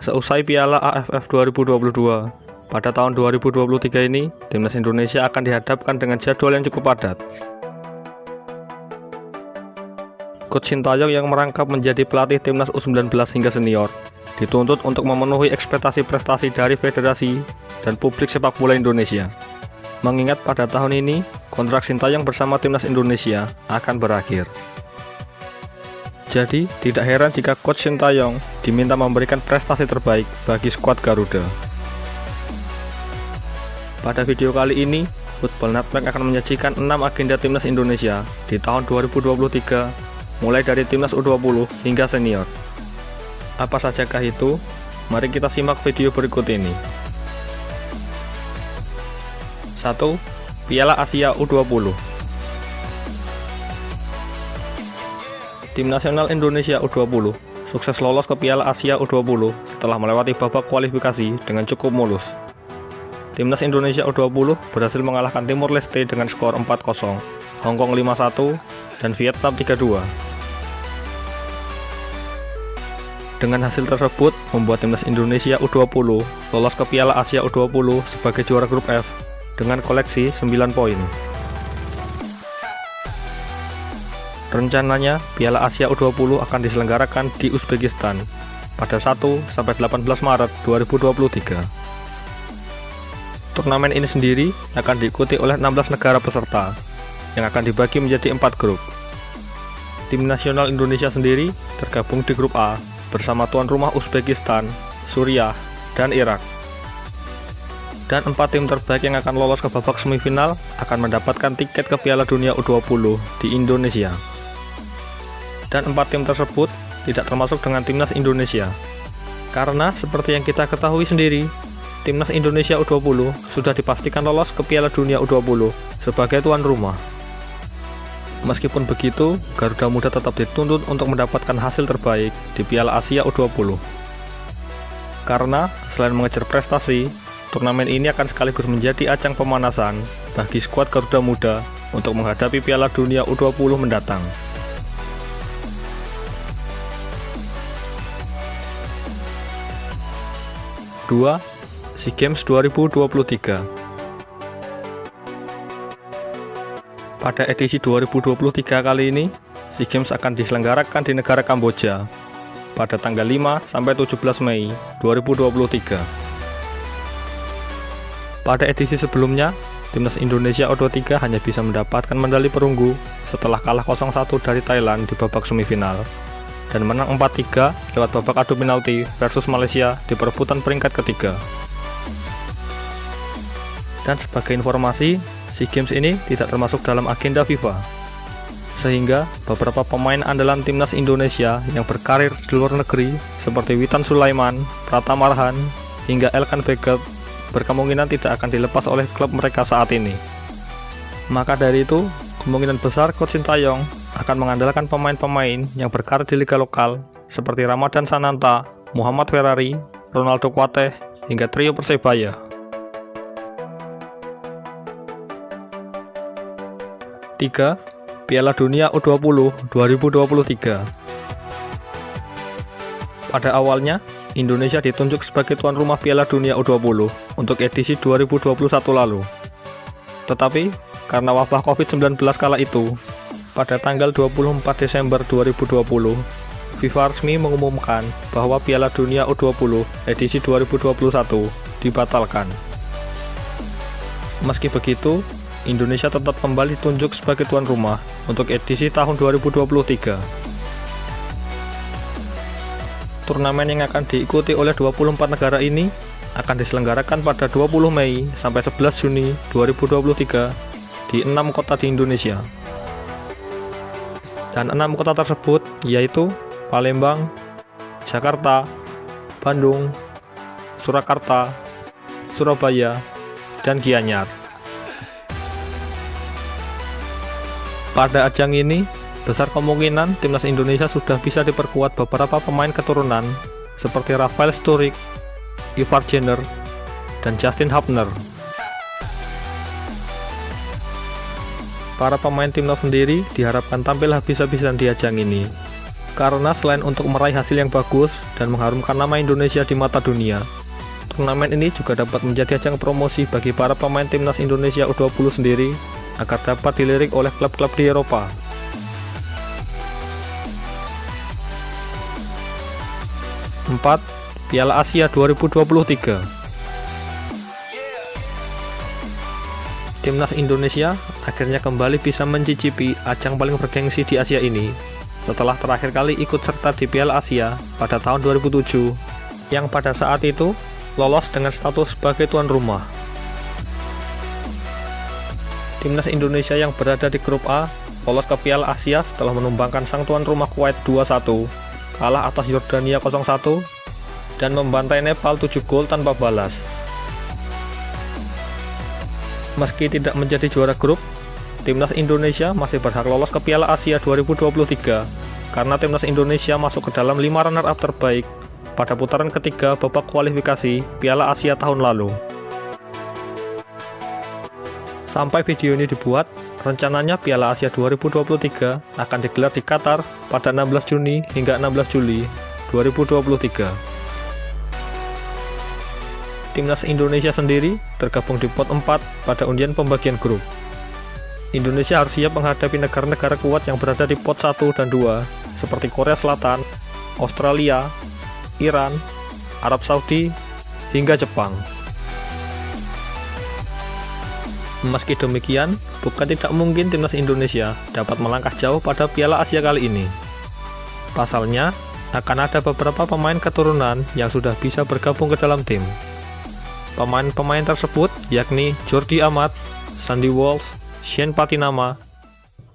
Seusai Piala AFF 2022, pada tahun 2023 ini, Timnas Indonesia akan dihadapkan dengan jadwal yang cukup padat. Coach Sintayong yang merangkap menjadi pelatih Timnas U19 hingga senior, dituntut untuk memenuhi ekspektasi prestasi dari federasi dan publik sepak bola Indonesia. Mengingat pada tahun ini, kontrak Sintayong bersama Timnas Indonesia akan berakhir. Jadi, tidak heran jika Coach Sintayong diminta memberikan prestasi terbaik bagi skuad Garuda. Pada video kali ini, Football Network akan menyajikan 6 agenda Timnas Indonesia di tahun 2023, mulai dari Timnas U20 hingga senior. Apa sajakah itu? Mari kita simak video berikut ini. 1. Piala Asia U20. Tim nasional Indonesia U20 sukses lolos ke Piala Asia U20 setelah melewati babak kualifikasi dengan cukup mulus. Timnas Indonesia U20 berhasil mengalahkan Timor Leste dengan skor 4-0, Hong Kong 5-1, dan Vietnam 3-2. Dengan hasil tersebut, membuat Timnas Indonesia U20 lolos ke Piala Asia U20 sebagai juara grup F dengan koleksi 9 poin. Rencananya, Piala Asia U20 akan diselenggarakan di Uzbekistan pada 1-18 Maret 2023. Turnamen ini sendiri akan diikuti oleh 16 negara peserta yang akan dibagi menjadi 4 grup. Tim nasional Indonesia sendiri tergabung di grup A bersama tuan rumah Uzbekistan, Suriah, dan Irak. Dan 4 tim terbaik yang akan lolos ke babak semifinal akan mendapatkan tiket ke Piala Dunia U20 di Indonesia. Dan 4 tim tersebut tidak termasuk dengan Timnas Indonesia. Karena seperti yang kita ketahui sendiri, Timnas Indonesia U20 sudah dipastikan lolos ke Piala Dunia U20 sebagai tuan rumah. Meskipun begitu, Garuda Muda tetap dituntut untuk mendapatkan hasil terbaik di Piala Asia U20. Karena selain mengejar prestasi, turnamen ini akan sekaligus menjadi ajang pemanasan bagi skuad Garuda Muda untuk menghadapi Piala Dunia U20 mendatang. Kedua, SEA Games 2023. Pada edisi 2023 kali ini, SEA Games akan diselenggarakan di negara Kamboja pada tanggal 5-17 Mei 2023. Pada edisi sebelumnya, Timnas Indonesia U23 hanya bisa mendapatkan medali perunggu setelah kalah 0-1 dari Thailand di babak semifinal dan menang 4-3 lewat babak adu penalti versus Malaysia di perebutan peringkat ketiga. Dan sebagai informasi, SEA Games ini tidak termasuk dalam agenda FIFA, sehingga beberapa pemain andalan Timnas Indonesia yang berkarir di luar negeri seperti Witan Sulaiman, Pratama Arhan, hingga Elkan Baggett berkemungkinan tidak akan dilepas oleh klub mereka saat ini. Maka dari itu, kemungkinan besar Coach Sintayong akan mengandalkan pemain-pemain yang berkarir di liga lokal seperti Ramadan Sananta, Muhammad Ferrari, Ronaldo Kuateh, hingga trio Persebaya. 3. Piala Dunia U20 2023. Pada awalnya, Indonesia ditunjuk sebagai tuan rumah Piala Dunia U20 untuk edisi 2021 lalu. Tetapi, karena wabah COVID-19 kala itu, pada tanggal 24 Desember 2020, FIFA resmi mengumumkan bahwa Piala Dunia U20 edisi 2021 dibatalkan. Meski begitu, Indonesia tetap kembali ditunjuk sebagai tuan rumah untuk edisi tahun 2023. Turnamen yang akan diikuti oleh 24 negara ini akan diselenggarakan pada 20 Mei sampai 11 Juni 2023 di 6 kota di Indonesia. Dan 6 kota tersebut yaitu Palembang, Jakarta, Bandung, Surakarta, Surabaya, dan Gianyar. Pada ajang ini, besar kemungkinan Timnas Indonesia sudah bisa diperkuat beberapa pemain keturunan seperti Rafael Sturridge, Ivar Jenner, dan Justin Hubner. Para pemain timnas sendiri diharapkan tampil habis-habisan di ajang ini. Karena selain untuk meraih hasil yang bagus dan mengharumkan nama Indonesia di mata dunia, turnamen ini juga dapat menjadi ajang promosi bagi para pemain timnas Indonesia U20 sendiri agar dapat dilirik oleh klub-klub di Eropa. 4. Piala Asia 2023. Timnas Indonesia akhirnya kembali bisa mencicipi ajang paling bergengsi di Asia ini setelah terakhir kali ikut serta di Piala Asia pada tahun 2007 yang pada saat itu lolos dengan status sebagai tuan rumah. Timnas Indonesia yang berada di grup A lolos ke Piala Asia setelah menumbangkan sang tuan rumah Kuwait 2-1, kalah atas Yordania 0-1, dan membantai Nepal 7 gol tanpa balas. Meski tidak menjadi juara grup, Timnas Indonesia masih berhak lolos ke Piala Asia 2023 karena Timnas Indonesia masuk ke dalam 5 runner-up terbaik pada putaran ketiga babak kualifikasi Piala Asia tahun lalu. Sampai video ini dibuat, rencananya Piala Asia 2023 akan digelar di Qatar pada 16 Juni hingga 16 Juli 2023. Timnas Indonesia sendiri tergabung di pot 4 pada undian pembagian grup. Indonesia harus siap menghadapi negara-negara kuat yang berada di pot 1 dan 2 seperti Korea Selatan, Australia, Iran, Arab Saudi, hingga Jepang. Meski demikian, bukan tidak mungkin timnas Indonesia dapat melangkah jauh pada Piala Asia kali ini. Pasalnya, akan ada beberapa pemain keturunan yang sudah bisa bergabung ke dalam tim. Pemain-pemain tersebut yakni Jordi Amat, Sandy Walsh, Shane Patinama,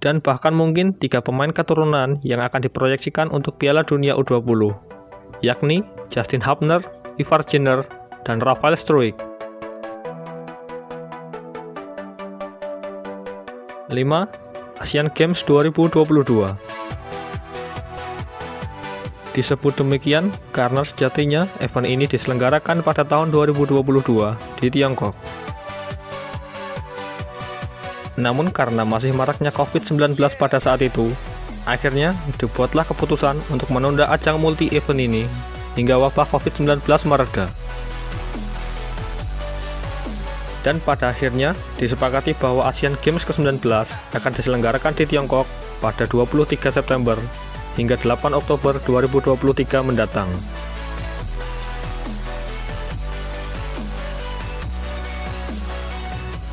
dan bahkan mungkin 3 pemain keturunan yang akan diproyeksikan untuk Piala Dunia U20, yakni Justin Hubner, Ivar Jenner, dan Rafael Struijk. 5. Asian Games 2022. Disebut demikian karena sejatinya event ini diselenggarakan pada tahun 2022 di Tiongkok. Namun karena masih maraknya COVID-19 pada saat itu, akhirnya dibuatlah keputusan untuk menunda ajang multi-event ini hingga wabah COVID-19 mereda. Dan pada akhirnya disepakati bahwa Asian Games ke-19 akan diselenggarakan di Tiongkok pada 23 September hingga 8 Oktober 2023 mendatang.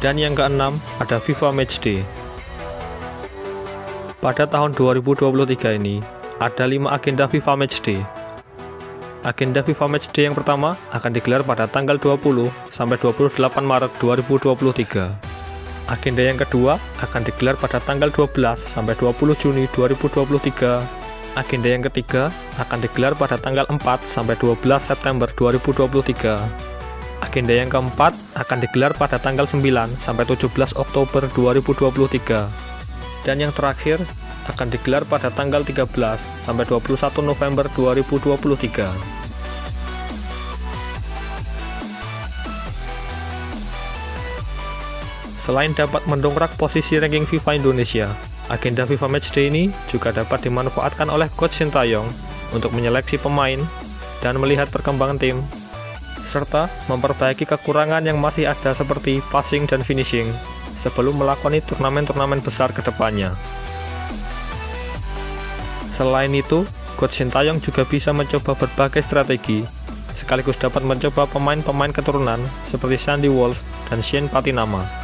Dan yang keenam, ada FIFA Matchday. Pada tahun 2023 ini, ada 5 agenda FIFA Matchday. Agenda FIFA Matchday yang pertama akan digelar pada tanggal 20 sampai 28 Maret 2023. Agenda yang kedua akan digelar pada tanggal 12 sampai 20 Juni 2023. Agenda yang ketiga akan digelar pada tanggal 4 sampai 12 September 2023. Agenda yang keempat akan digelar pada tanggal 9 sampai 17 Oktober 2023. Dan yang terakhir akan digelar pada tanggal 13 sampai 21 November 2023. Selain dapat mendongkrak posisi ranking FIFA Indonesia, agenda FIFA Matchday ini juga dapat dimanfaatkan oleh Coach Sintayong untuk menyeleksi pemain dan melihat perkembangan tim, serta memperbaiki kekurangan yang masih ada seperti passing dan finishing sebelum melakoni turnamen-turnamen besar ke depannya. Selain itu, Coach Sintayong juga bisa mencoba berbagai strategi, sekaligus dapat mencoba pemain-pemain keturunan seperti Sandy Walsh dan Shane Patinama.